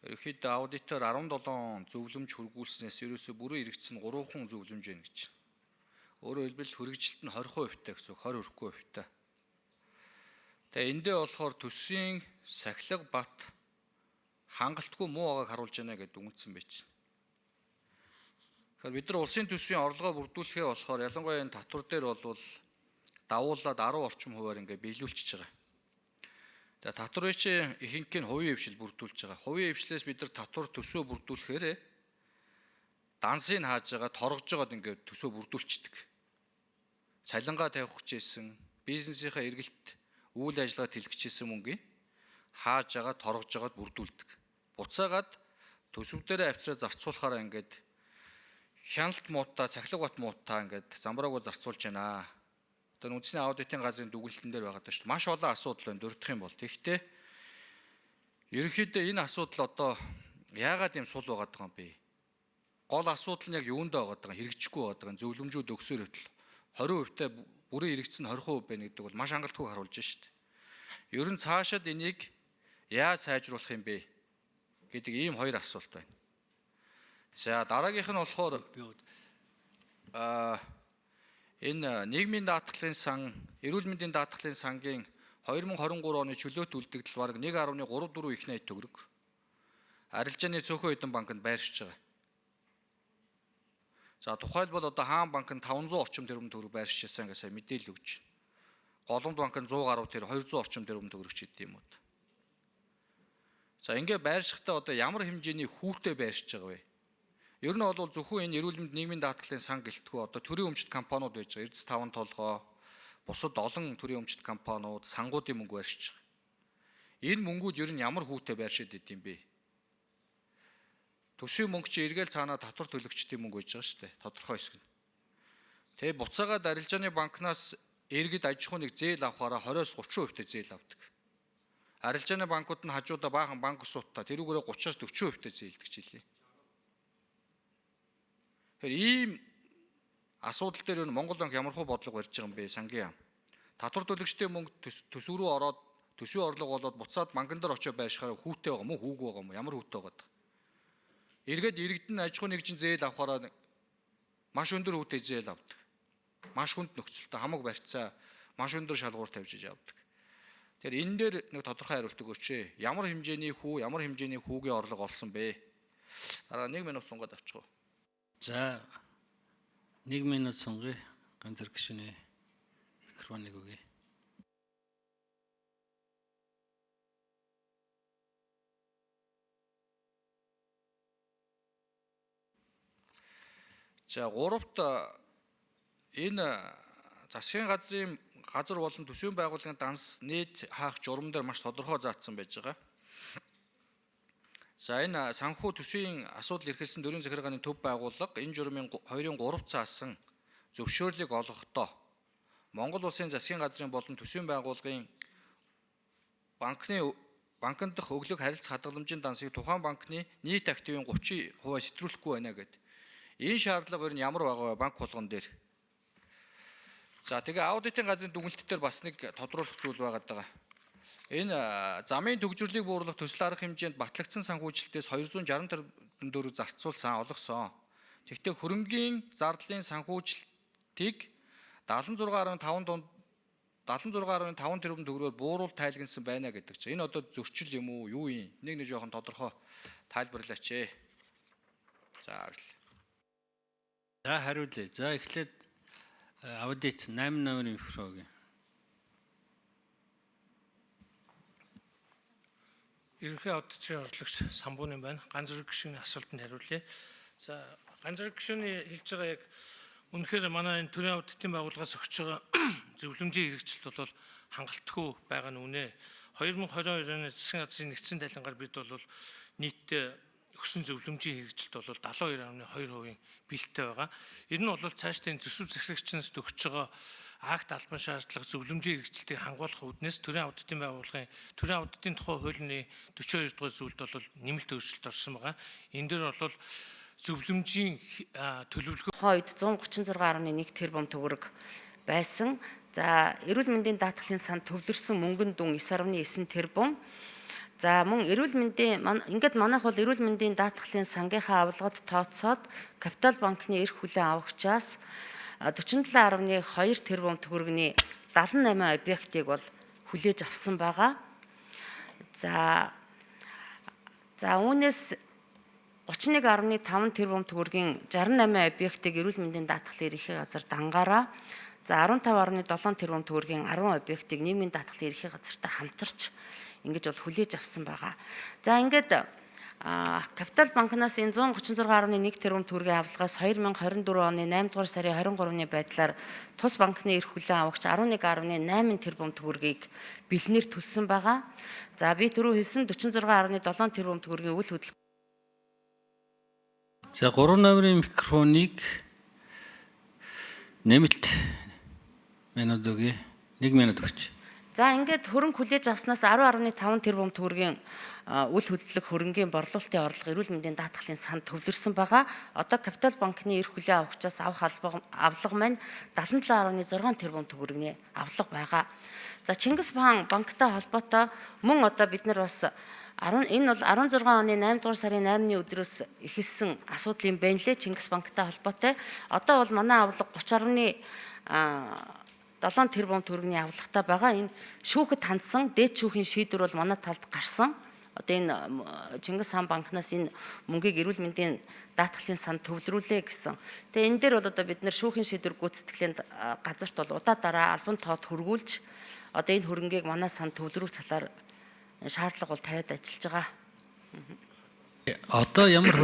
Ерөнхийдөө аудитор 17 зөвлөмж хургуулснаас ерөөсөө бүрэн эргэцсэн 3 зөвлөмж байна гэж. Өөрөөр хэлбэл хүрэгжилт нь 20% гэсэн үг, 20 хүрэхгүй хувьтай. Тэгээ эндээ болохоор төсвийн сахилга бат хангалтгүй муу байгааг харуулж байна гэдээ үгнэсэн байж. Тэгэхээр бид нар улсын төсвийн орлогоо бүрдүүлэхээ болохоор ялангуяа энэ татвар дээр бол давуулаад 10 орчим хувиар ингээ биелүүлчихэж байгаа. Тэгээ татврын чинь ихэнх нь хувийн хвшил бүрдүүлж байгаа. Хувийн хвшлээс бид нар татвар төсвөө бүрдүүлэхээр дансыг хааж байгаа, торгож байгаад ингээд төсвөө бүрдүүлчихдэг. Цалингаа тавих хүчээсэн, бизнесийнхаа эргэлт үйл ажиллагаа тэлгчээсэн мөнгөийг хааж байгаа, торгож байгаад бүрдүүлдэг. Буцаагаад төсөв дээрээ авчраа зарцуулахаараа ингээд хяналт муутаа, сахилга бат муутаа ингээд замбраагүй зарцуулж байна. Одоо үндэсний аудитын газрын дүгнэлтэн дээр байгаа шүү дээ. Маш олон асуудал байна дурдах юм бол. Тэгэхдээ ерөнхийдөө энэ асуудал одоо яагаад ийм сул байгаад байгаа юм бэ? Гол асуудал нь яг юунд байгаад байгаа, хэрэгжихгүй байгаад байгаа. Зөвлөмжүүд өгсөөр хөтөл 20%-тай бүрэн эргэцсэн 20% байна гэдэг бол маш хангалтгүй харуулж байна шүү дээ. Ер нь цаашаад энийг яаж сайжруулах юм бэ гэдэг ийм хоёр асуулт байна. За дараагийнх нь болохоор энэ нийгмийн даатгалын сан, эрүүл мэндийн даатгалын сангийн 2023 оны чөлөөт үлдэгдэл бараг 1.34 их найт төгрөг арилжааны цөөхөн эдэн банкнд байршиж байгаа. За тухайлбал одоо Хаан банк нь 500 орчим тэрбум төгрөг байршижсэн гэж сая мэдээлэл өгч. Голомт банк нь 100 гаруй тэр 200 орчим тэрбум төгрөг ч гэдэг юм уу. За ингээ байршихтаа одоо ямар хэмжээний хүүтэй байршиж байгаа вэ? Ер нь бол зөвхөн энэ эрүүл мэнд нийгмийн даатгалын сан гэлтгүү одоо төрийн өмчт компаниуд байж байгаа. Эрдэс 5 толгой, бусад олон төрийн өмчт компаниуд сангуудын мөнгө байршиж байгаа. Энэ мөнгүүд ер нь ямар хүүтэй байршиж идэм бэ? Төсвийн мөнгө чи эргээл цаанаа татвар төлөгчдийн мөнгө байж байгаа шүү дээ. Тодорхой хэсэг нь. Тэгээ буцаагаад арилжааны банкнаас иргэд аж ахуйн нэг зээл авахаараа 20-30% зээл авдаг. Арилжааны банкуд нь хажуудаа баахан банк усуудаа тэрүүгээрээ 30-40% зээлдэг ч хэлээ. Тэгэхээр ийм асуудал дээр Монгол банк ямархуу бодлого барьж байгаа юм бэ сангийн яам. Татвар төлөгчдийн мөнгө төсөв рүү ороод төсвийн орлого болоод буцаад банкн дээр очиж байршихаар хүүтэй байгаа мó хүүгүй байгаа мó ямар хүүтэй байгаа. Эргээд иргэдэн аж ахуйн нэгжийн зээл авахаараа маш өндөр хүүтэй зээл авдаг. Маш хүнд нөхцөлтэй хамаг барьцаа маш өндөр шалгуур тавьж авдаг. Тэгэхээр энэ дээр нэг тодорхой хариулт өгөөч. Ямар хэмжээний хүүгийн орлого олсон бэ? Дараа 1 минут сунгаад авчихв. За 1 минут сунгая. Ганцэр гишүүний микрофоныг өгье. За 3-т энэ засгийн газрын газар болон төсвийн байгууллагын данс нийт хаах журам дээр маш тодорхой заасан байж байгаа. За энэ санхүү төсвийн асуудал эрхэлсэн дөрвөн захиргааны төв байгууллага энэ журмын 2-3 цаасан зөвшөөрлийг олгохдоо Монгол Улсын засгийн газрын болон төсвийн байгууллагын банкнд дах өглөг харилцах хадгаламжийн дансыг тухайн банкны нийт активын 30% сэтрүүлэхгүй байна гэдэг. Энэ шаардлага ер нь ямар байгаа вэ банк болгон дээр? За тэгээ аудитын газрын дүгнэлт дээр бас нэг тодруулах зүйл байгаад байгаа. Энэ замын төгжрлийг бууруулах төсөл арга хэмжээнд батлагдсан санхүүжилтээс 260 тэрбум төгрөг зарцуулсан олгосон. Тэгвэл хөрөнгийн зардлын санхүүжилтийг 76.5 тэрбум төгрөгөөр бууруул тайлгнасан байна гэдэг чинь. Энэ одоо зөрчил юм уу, юу юм? Нэг жоохон тодорхой тайлбарлаач ээ. За авъя. За хариулъя. За эхлээд аудит 8 номерын микрофон. Ерөнхий аудитын орлогч Самбууны байна. Ганцрэг гишүүний асуултанд хариулъя. За ганцрэг гишүүний хэлж байгаа яг үнэхээр манай энэ төрийн аудитын байгууллагаас өгч байгаа зөвлөмжийн хэрэгжилт бол хангалтгүй байгаа нь үнэ. 2022 оны засгийн газрын нэгдсэн тайлангаар бид бол нийтдээ өгсөн зөвлөмжийн хэрэгжилт бол 72.2% бэлттэй байгаа. Ер нь бол цаашдын төсөв захирагчнаас өгч байгаа акт албан шаардлага зөвлөмжийн хэрэгжилтийг хангуулах үүднээс төрийн аудитын байгууллагын төрийн аудитын тухай хуулийн 42 дугаар зүйлд бол нэмэлт өөрчлөлт орсон байгаа. Энэ дээр бол зөвлөмжийн төлөвлөгөө хойд 136.1 тэрбум төгрөг байсан. За эрүүл мэндийн даатгалын санд төвлөрсөн мөнгөн дүн 9.9 тэрбум. За мөн эрүүл мэндийн ингээд манайх бол эрүүл мэндийн даатгалын сангийнхаа авилгад тооцоод Капитал банкны эрх хүлээн авагчаас 47.2 тэрбум төгрөгийн 78 объектыг бол хүлээж авсан байгаа. За үүнээс 31.5 тэрбум төгрөгийн 68 объектыг эрүүл мэндийн даатгалын ерөнхий газар дангаараа, за 15.7 тэрбум төгрөгийн 10 объектыг нийгмийн даатгалын ерөнхий газартай хамтарч ингэж бол хүлээж авсан байгаа. За ингээд Капитал банкнаас энэ 136.1 тэрбум төгрөгийн авалгаас 2024 оны 8 дугаар сарын 23-ны байдлаар тус банкны эрх хүлээн авагч 11.8 тэрбум төгрөгийг бэлнээр төлсөн байгаа. За би түрүү хэлсэн 46.7 тэрбум төгрөгийн үйл хөдлөлт. За 3 номерын микрофоныг нэмэлт минут өгье. 1 минут өгч. За ингээд хөрөнгө хүлээж авснаас 10.5 тэрбум төгрөгийн үйл хөдлөлт хөрөнгийн борлуулалтын орлого эрүүл мэндийн даатгалын санд төвлөрсөн байгаа. Одоо Капитал банкны эрх хүлээн авагчаас авах авлага маань 77.6 тэрбум төгрөгийн авлага байгаа. За Чингис хаан банктай холбоотой мөн одоо бид нар бас энэ бол 16 оны 8 дугаар сарын 8-ны өдрөөс эхэлсэн асуудал юм байна лээ, Чингис банктай холбоотой. Одоо бол манай авлага 30.7 тэрбум төгрөгийн авлагатай байгаа. Энэ шүүхэд хандсан дээд шүүхийн шийдвэр бол манай талд гарсан. Одоо энэ Чингис хаан банкнаас энэ мөнгийг эрүүл мэндийн даатгалын санд төвлөрүүлээ гэсэн. Тэгээ энэ дээр бол одоо бид нэр шүүхийн шийдвэр гүйцэтгэлийн газарт бол удаа дараа албан тоод хөргүүлж одоо энэ хөрөнгийг манай санд төвлөрөх талаар шаардлага бол тавиад ажиллаж байгаа. Одоо ямар